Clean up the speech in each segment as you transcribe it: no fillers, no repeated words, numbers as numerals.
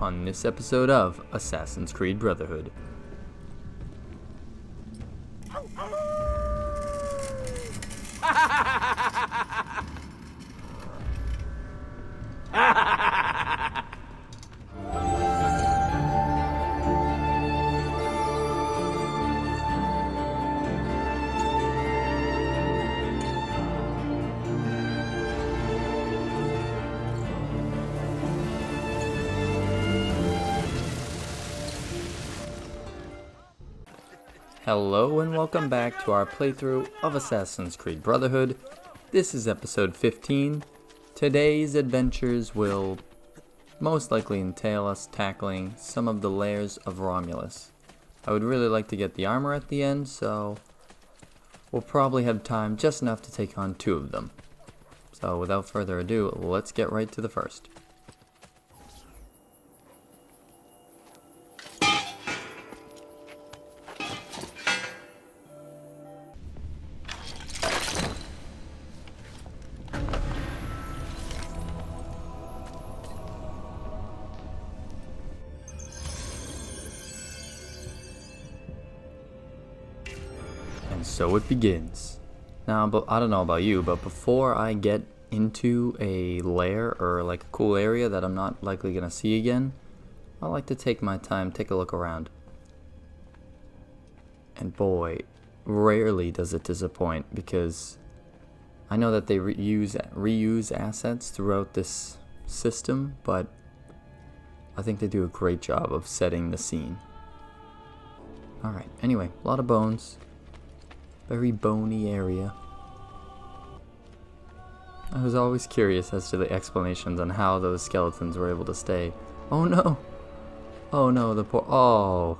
on this episode of Assassin's Creed Brotherhood. Hello and welcome back to our playthrough of Assassin's Creed Brotherhood. This is episode 15. Today's adventures will most likely entail us tackling some of the lairs of Romulus. I would really like to get the armor at the end, so we'll probably have time just enough to take on 2 of them. So without further ado, let's get right to the first. And so it begins. Now, but I don't know about you, but before I get into a lair or like a cool area that I'm not likely gonna see again, I like to take my time, take a look around. And boy, rarely does it disappoint, because I know that they reuse assets throughout this system, but I think they do a great job of setting the scene. Alright, anyway, a lot of bones. Very bony area. I was always curious as to the explanations on how those skeletons were able to stay. Oh no! Oh no, the poor... Oh!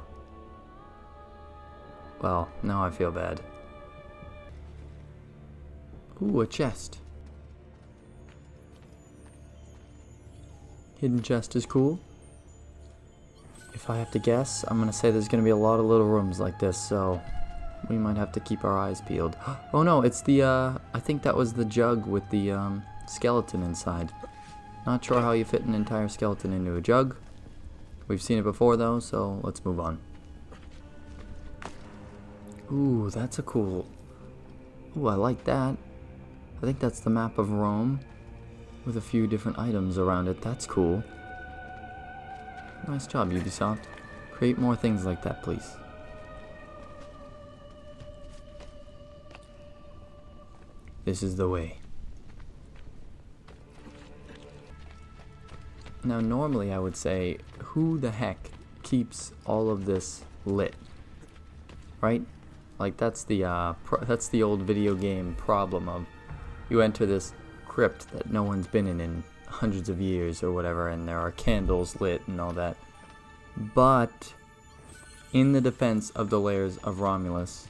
Well, now I feel bad. Ooh, a chest. Hidden chest is cool. If I have to guess, I'm gonna say there's gonna be a lot of little rooms like this, so we might have to keep our eyes peeled. Oh no, it's the, I think that was the jug with the, skeleton inside. Not sure how you fit an entire skeleton into a jug. We've seen it before though, so let's move on. Ooh, that's a cool... Ooh, I like that. I think that's the map of Rome with a few different items around it. That's cool. Nice job, Ubisoft. Create more things like that, please. This is the way. Now normally I would say, who the heck keeps all of this lit? Right? Like that's the old video game problem of you enter this crypt that no one's been in hundreds of years or whatever, and there are candles lit and all that. But in the defense of the lairs of Romulus,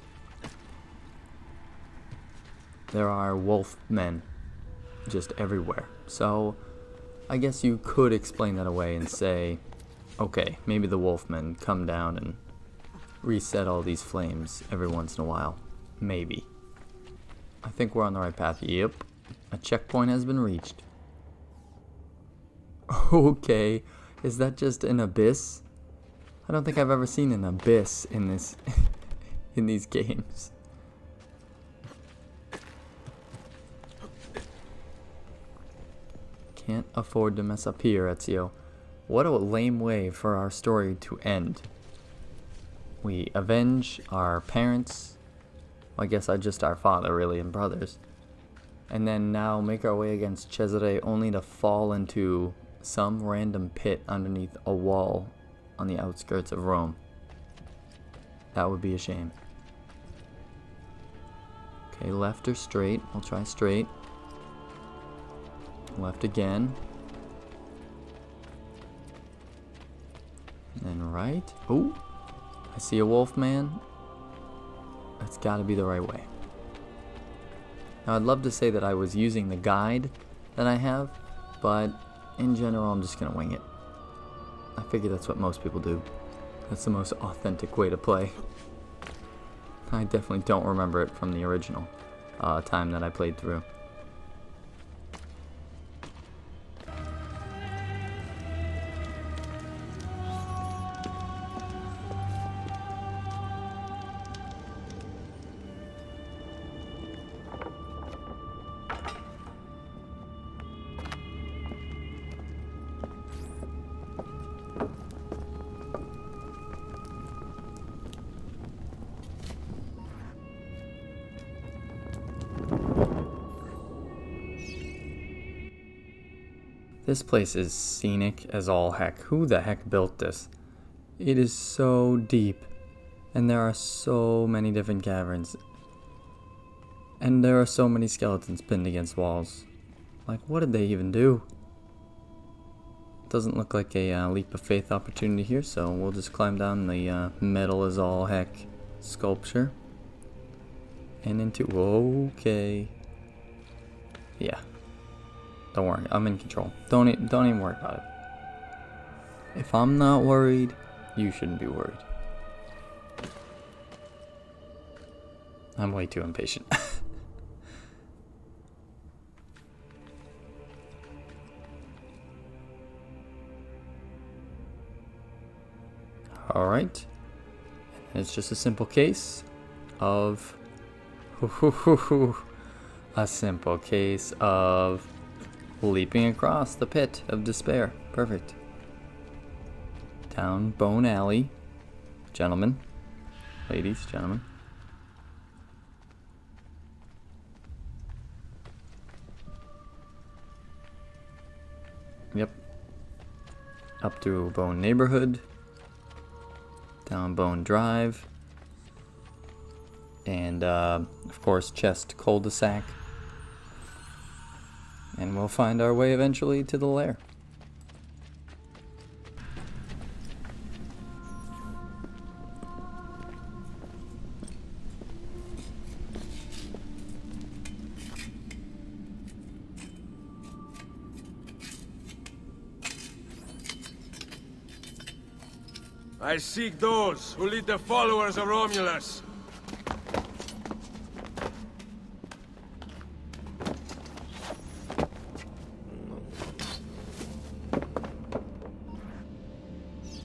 there are wolf men just everywhere. So I guess you could explain that away and say, okay, maybe the wolfmen come down and reset all these flames every once in a while. Maybe. I think we're on the right path. Yep. A checkpoint has been reached. Okay. Is that just an abyss? I don't think I've ever seen an abyss in this in these games. Can't afford to mess up here, Ezio. What a lame way for our story to end. We avenge our parents, well, I guess just our father really, and brothers, and then now make our way against Cesare only to fall into some random pit underneath a wall on the outskirts of Rome. That would be a shame. Okay, left or straight? We'll try straight. Left again. And then right. Oh, I see a wolf man. That's got to be the right way. Now I'd love to say that I was using the guide that I have, but in general I'm just going to wing it. I figure that's what most people do. That's the most authentic way to play. I definitely don't remember it from the original time that I played through. This place is scenic as all heck. Who the heck built this? It is so deep. And there are so many different caverns. And there are so many skeletons pinned against walls. Like, what did they even do? Doesn't look like a leap of faith opportunity here, so we'll just climb down the metal as all heck sculpture. And into... Okay. Yeah. Don't worry, I'm in control. Don't even worry about it. If I'm not worried, you shouldn't be worried. I'm way too impatient. Alright. It's just a simple case of... a simple case of leaping across the pit of despair. Perfect. Down Bone Alley. Gentlemen. Ladies, gentlemen. Yep. Up through Bone Neighborhood. Down Bone Drive. And, of course, Chest Cul-de-sac. And we'll find our way eventually to the lair. I seek those who lead the followers of Romulus.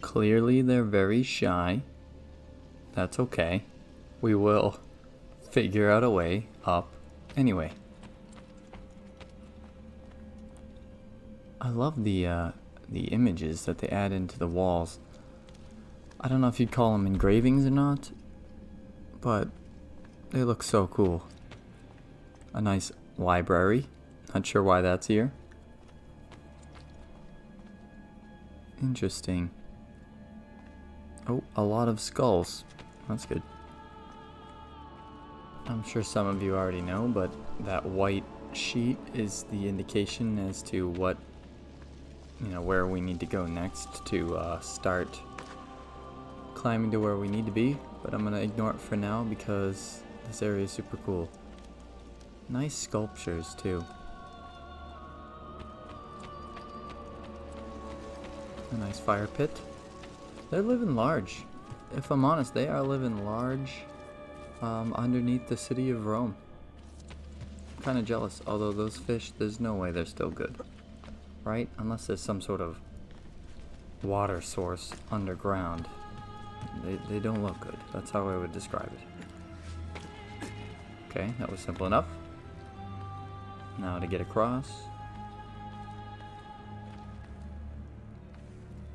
Clearly they're very shy. That's okay. We will figure out a way up anyway. I love the images that they add into the walls. I don't know if you'd call them engravings or not, but they look so cool. A nice library. Not sure why that's here. Interesting. Oh, a lot of skulls. That's good. I'm sure some of you already know, but that white sheet is the indication as to what, where we need to go next to start climbing to where we need to be, but I'm going to ignore it for now because this area is super cool. Nice sculptures too. A nice fire pit. They're living large. If I'm honest, they are living large underneath the city of Rome. I'm kind of jealous, although those fish, there's no way they're still good. Right? Unless there's some sort of water source underground. They don't look good. That's how I would describe it. Okay, that was simple enough. Now to get across.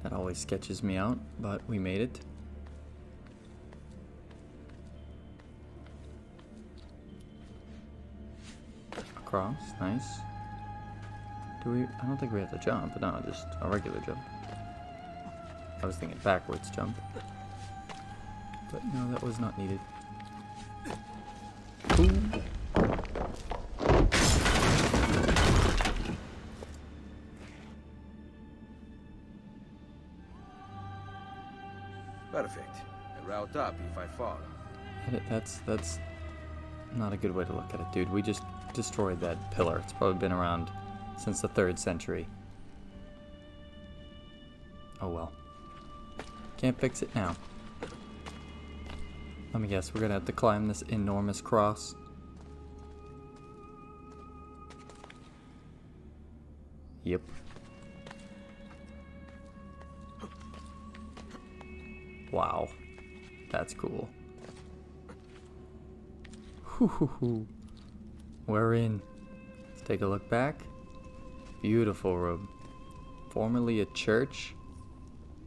That always sketches me out, but we made it. Across, nice. I don't think we have to jump, no, just a regular jump. I was thinking backwards jump. But no, that was not needed. Ooh. Perfect. A route up if I fall. That's not a good way to look at it, dude. We just destroyed that pillar. It's probably been around since the 3rd century. Oh well. Can't fix it now. Let me guess, we're gonna have to climb this enormous cross. Yep. Wow. That's cool. We're in. Let's take a look back. Beautiful room. Formerly a church.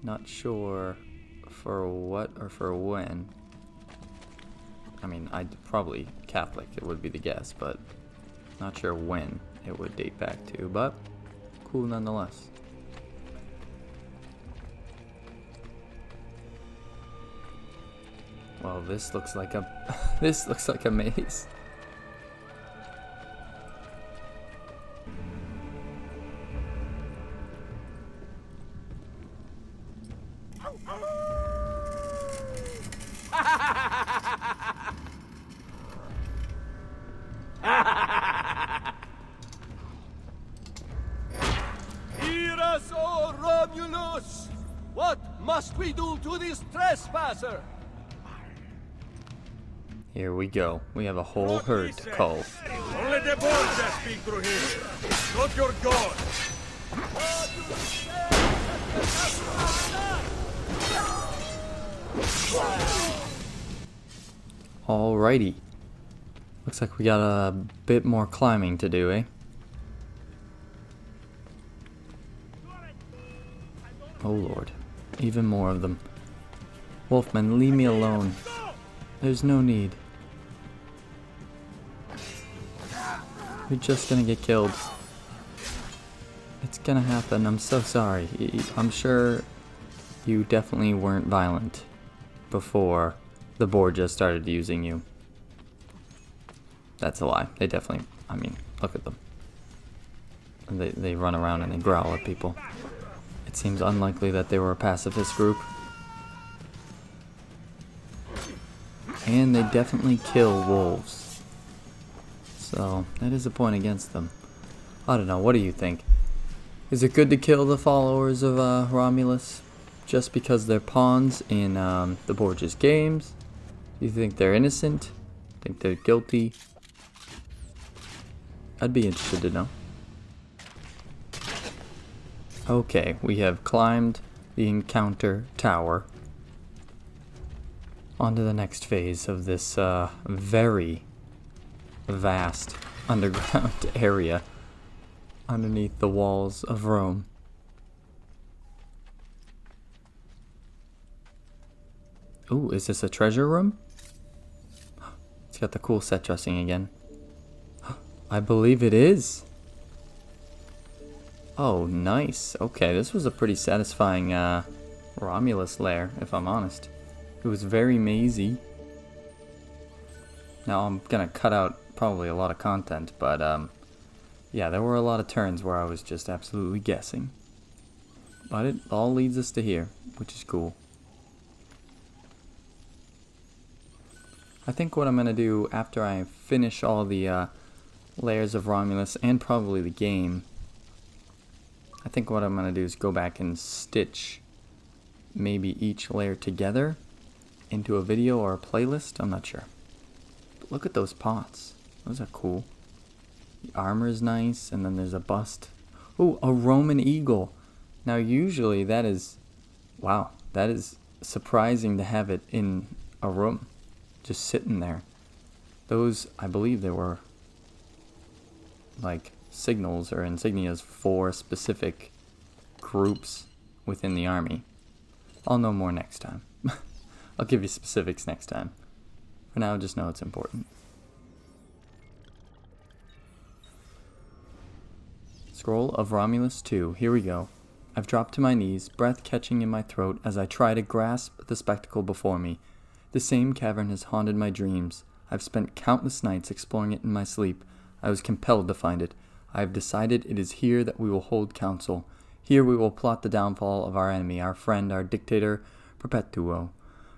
Not sure for what or for when. I mean, probably Catholic, it would be the guess, but not sure when it would date back to. But cool nonetheless. Well, this looks like a this looks like a maze. Hear us, O Romulus! What must we do to this trespasser? Here we go. We have a whole herd to cull. Only the Borgia speak through him. Not your god. Alrighty. Looks like we got a bit more climbing to do, eh? Oh lord. Even more of them. Wolfman, leave me alone. There's no need. You're just gonna get killed. It's gonna happen. I'm so sorry. I'm sure you definitely weren't violent before the Borgia started using you. That's a lie. They definitely, I mean, look at them. They run around and they growl at people. It seems unlikely that they were a pacifist group. And they definitely kill wolves. So, that is a point against them. I don't know, what do you think? Is it good to kill the followers of Romulus just because they're pawns in the Borgia's games? Do you think they're innocent? Think they're guilty? I'd be interested to know. Okay, we have climbed the encounter tower. On to the next phase of this very vast underground area underneath the walls of Rome. Ooh, is this a treasure room? It's got the cool set dressing again. I believe it is. Oh, nice. Okay, this was a pretty satisfying Romulus lair, if I'm honest. It was very mazy. Now I'm gonna cut out probably a lot of content, but yeah, there were a lot of turns where I was just absolutely guessing. But it all leads us to here, which is cool. I think what I'm gonna do after I finish all the layers of Romulus and probably the game, I think what I'm gonna do is go back and stitch maybe each layer together into a video or a playlist. I'm not sure. But look at those pots. Those are cool. The armor is nice, and then there's a bust. Ooh, a Roman eagle. Now usually that is, wow, that is surprising to have it in a room, just sitting there. Those, I believe there were like signals or insignias for specific groups within the army. I'll know more next time. I'll give you specifics next time. For now, just know it's important. Scroll of Romulus 2. Here we go. I've dropped to my knees, breath catching in my throat as I try to grasp the spectacle before me. The same cavern has haunted my dreams. I've spent countless nights exploring it in my sleep. I was compelled to find it. I have decided it is here that we will hold council. Here we will plot the downfall of our enemy, our friend, our dictator, Perpetuo.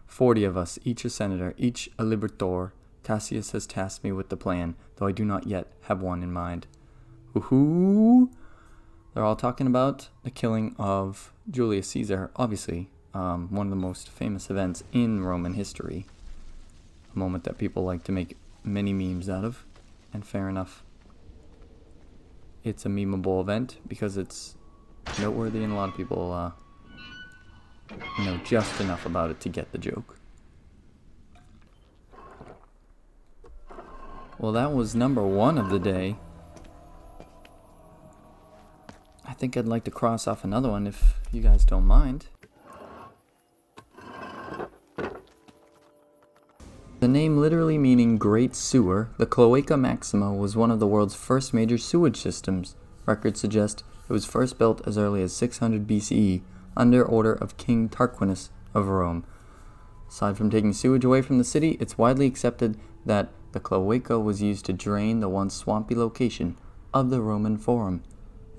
40 of us, each a senator, each a liberator. Cassius has tasked me with the plan, though I do not yet have one in mind. Woohoo! They're all talking about the killing of Julius Caesar, obviously one of the most famous events in Roman history. A moment that people like to make many memes out of, and fair enough. It's a memeable event because it's noteworthy and a lot of people know just enough about it to get the joke. Well, that was number 1 of the day. I think I'd like to cross off another one if you guys don't mind. The name literally meaning Great Sewer, the Cloaca Maxima was one of the world's first major sewage systems. Records suggest It was first built as early as 600 BCE under order of King Tarquinius of Rome. Aside from taking sewage away from the city, it's widely accepted that the cloaca was used to drain the once swampy location of the Roman Forum.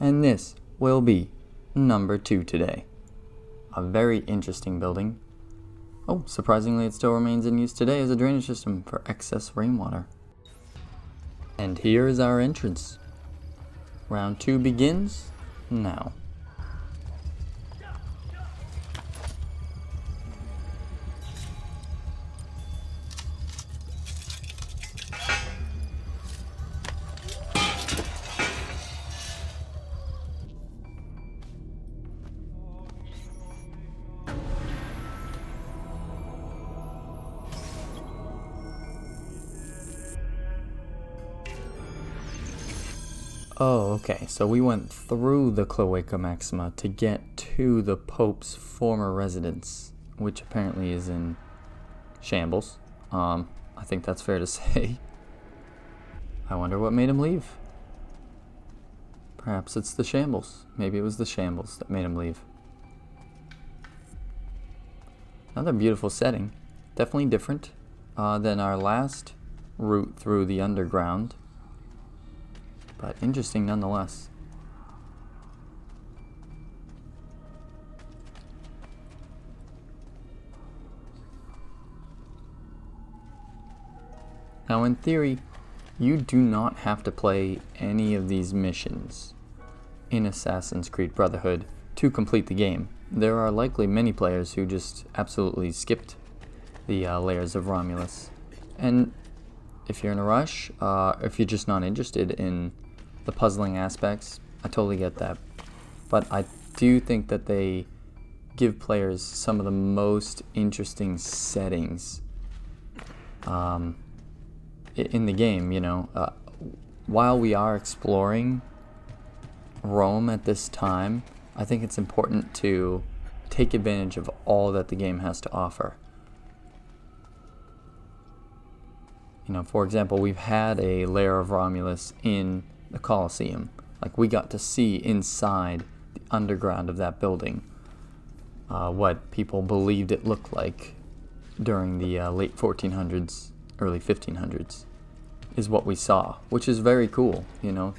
And this will be number 2 today. A very interesting building. Oh, surprisingly, it still remains in use today as a drainage system for excess rainwater. And here is our entrance. Round 2 begins now. Oh, okay, so we went through the Cloaca Maxima to get to the Pope's former residence, which apparently is in shambles. I think that's fair to say. I wonder what made him leave. Perhaps it's the shambles. Maybe it was the shambles that made him leave. Another beautiful setting. Definitely different than our last route through the underground. But interesting nonetheless. Now in theory, you do not have to play any of these missions in Assassin's Creed Brotherhood to complete the game. There are likely many players who just absolutely skipped the lairs of Romulus. And if you're in a rush, if you're just not interested in the puzzling aspects, I totally get that. But I do think that they give players some of the most interesting settings in the game, you know. While we are exploring Rome at this time, I think it's important to take advantage of all that the game has to offer. You know, for example, we've had a lair of Romulus in the Colosseum. Like, we got to see inside the underground of that building what people believed it looked like during the late 1400s, early 1500s is what we saw, which is very cool. You know,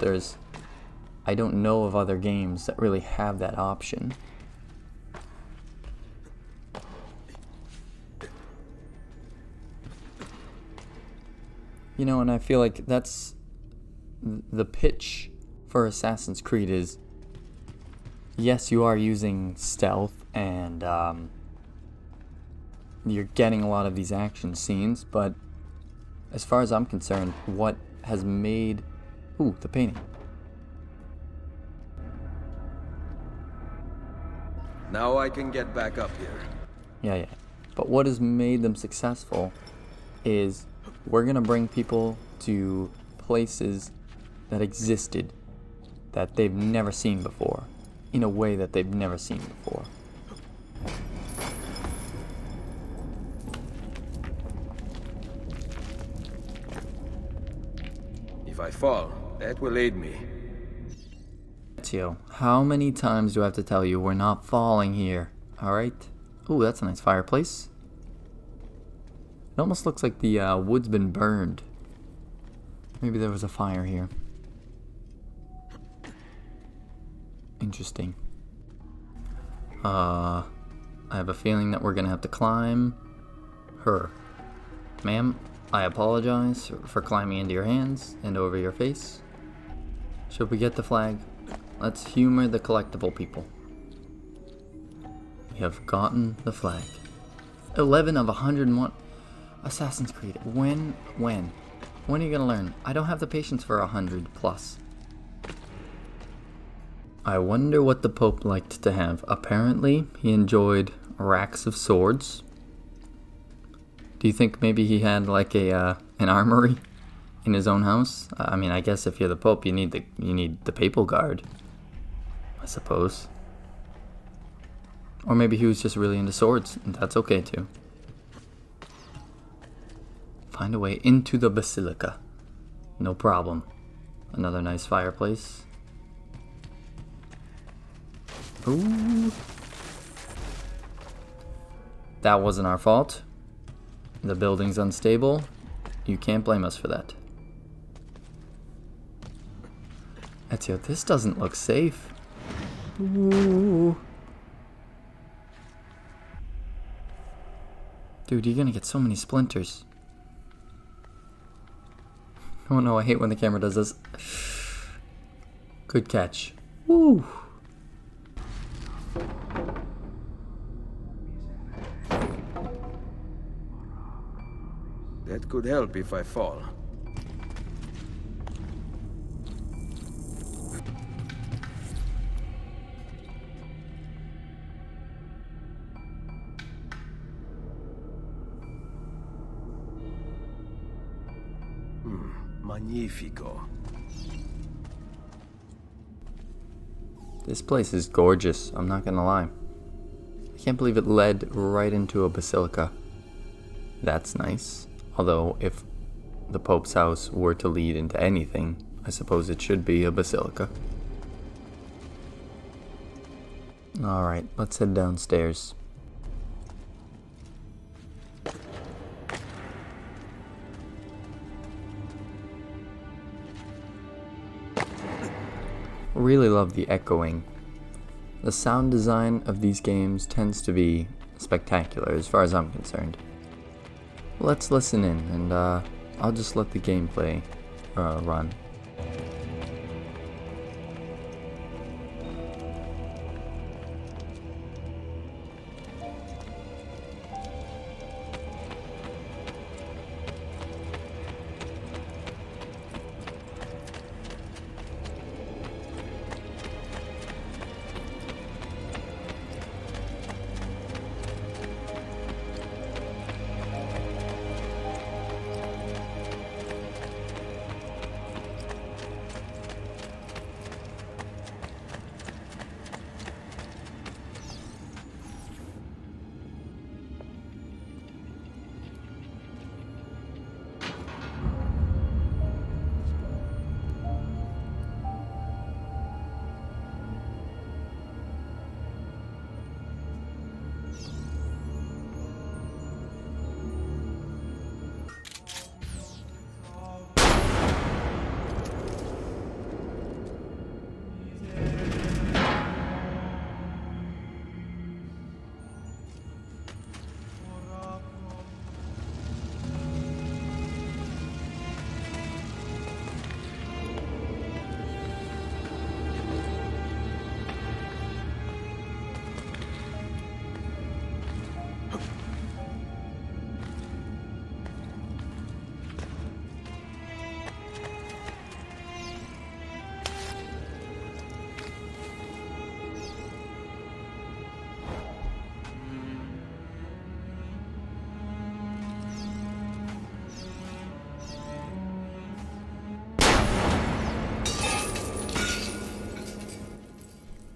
I don't know of other games that really have that option. You know, and I feel like that's the pitch for Assassin's Creed is, yes, you are using stealth and you're getting a lot of these action scenes, but as far as I'm concerned, what has made... Ooh, the painting. Now I can get back up here. Yeah. But what has made them successful is we're going to bring people to places that existed that they've never seen before, in a way that they've never seen before. If I fall, that will aid me. Ezio, how many times do I have to tell you we're not falling here, alright? Ooh, that's a nice fireplace. It almost looks like the wood's been burned. Maybe there was a fire here. Interesting. I have a feeling that we're gonna have to climb her. Ma'am, I apologize for climbing into your hands and over your face. Should we get the flag? Let's humor the collectible people. We have gotten the flag. 11 of 101. Assassin's Creed. When are you gonna learn? I don't have the patience for 100 plus. I wonder what the Pope liked to have. Apparently, he enjoyed racks of swords. Do you think maybe he had like an armory in his own house? I mean, I guess if you're the Pope, you need the papal guard, I suppose. Or maybe he was just really into swords, and that's okay too. Find a way into the basilica. No problem. Another nice fireplace. Ooh. That wasn't our fault. The building's unstable. You can't blame us for that. Ezio, this doesn't look safe. Ooh. Dude, you're gonna get so many splinters. Oh no, I hate when the camera does this. Good catch. Woo! That could help if I fall. Magnifico. This place is gorgeous, I'm not gonna lie. I can't believe it led right into a basilica. That's nice. Although, if the Pope's house were to lead into anything, I suppose it should be a basilica. Alright, let's head downstairs. Really love the echoing. The sound design of these games tends to be spectacular as far as I'm concerned. Let's listen in, and I'll just let the gameplay run.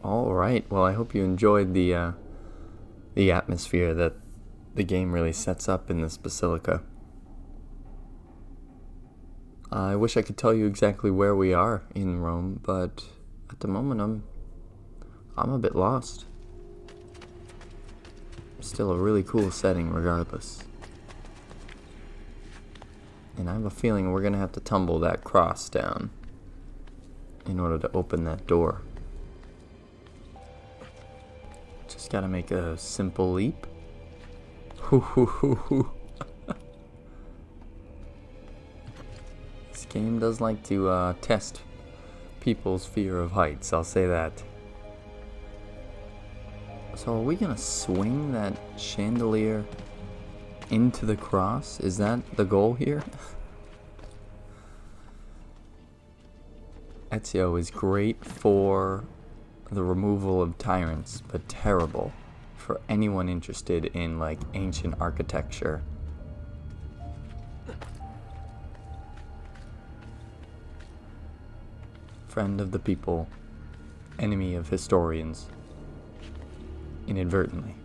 Alright, well I hope you enjoyed the atmosphere that the game really sets up in this basilica. I wish I could tell you exactly where we are in Rome, but at the moment I'm a bit lost. Still a really cool setting regardless. And I have a feeling we're gonna have to tumble that cross down in order to open that door. Just gotta make a simple leap. This game does like to test people's fear of heights, I'll say that. So are we gonna swing that chandelier into the cross? Is that the goal here? Ezio is great for the removal of tyrants, but terrible for anyone interested in like ancient architecture. Friend of the people, enemy of historians, inadvertently.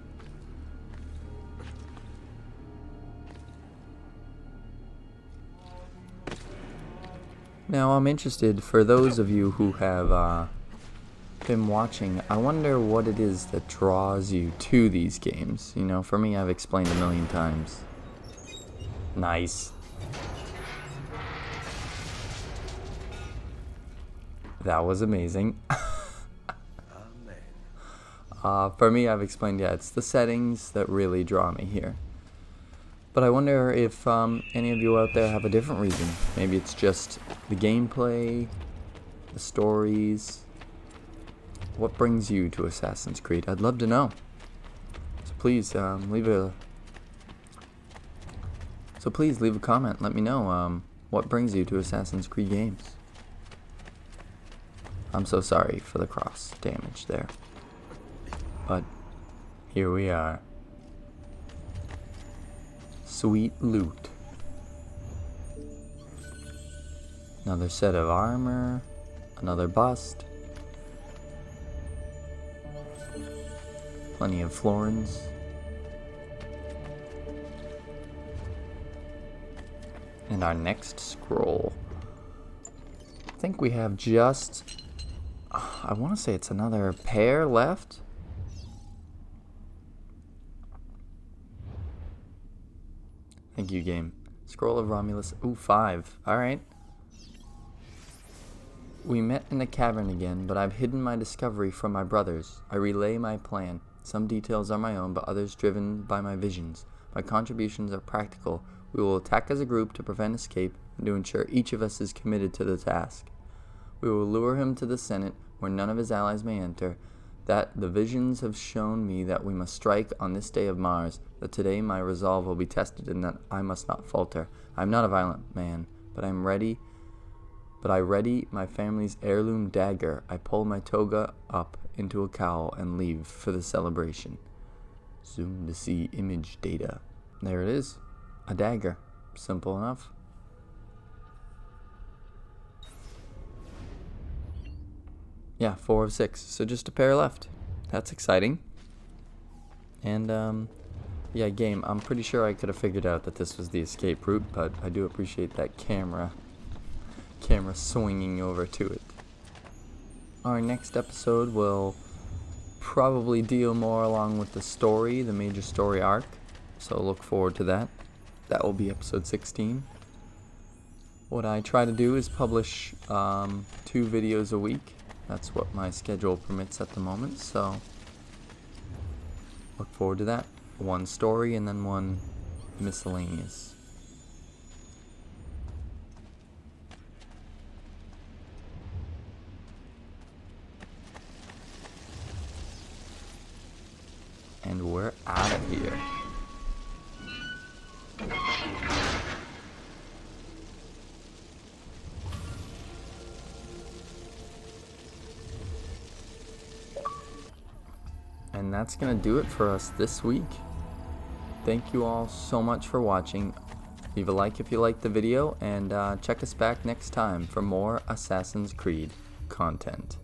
Now I'm interested, for those of you who have been watching, I wonder what it is that draws you to these games. You know, for me, I've explained a million times. Nice. That was amazing. For me, I've explained, yeah, it's the settings that really draw me here. But I wonder if any of you out there have a different reason. Maybe it's just the gameplay, the stories. What brings you to Assassin's Creed? I'd love to know. So please leave a comment. Let me know what brings you to Assassin's Creed games. I'm so sorry for the cross damage there. But here we are. Sweet loot. Another set of armor. Another bust. Plenty of florins. And our next scroll. I think we have just... I want to say it's another pair left. Thank you, game. Scroll of Romulus. Ooh, 5. Alright. We met in a cavern again, but I've hidden my discovery from my brothers. I relay my plan. Some details are my own, but others driven by my visions. My contributions are practical. We will attack as a group to prevent escape and to ensure each of us is committed to the task. We will lure him to the Senate, where none of his allies may enter. That the visions have shown me that we must strike on this day of Mars, that today my resolve will be tested and that I must not falter. I am not a violent man, but I ready my family's heirloom dagger. I pull my toga up into a cowl and leave for the celebration. Zoom to see image data. There it is. A dagger. Simple enough. Yeah, 4 of 6. So just a pair left. That's exciting. And, yeah, game. I'm pretty sure I could have figured out that this was the escape route, but I do appreciate that camera swinging over to it. Our next episode will probably deal more along with the story, the major story arc. So look forward to that. That will be episode 16. What I try to do is publish 2 videos a week. That's what my schedule permits at the moment, so look forward to that. 1 story and then 1 miscellaneous. And we're out of here. And that's going to do it for us this week. Thank you all so much for watching. Leave a like if you liked the video, and check us back next time for more Assassin's Creed content.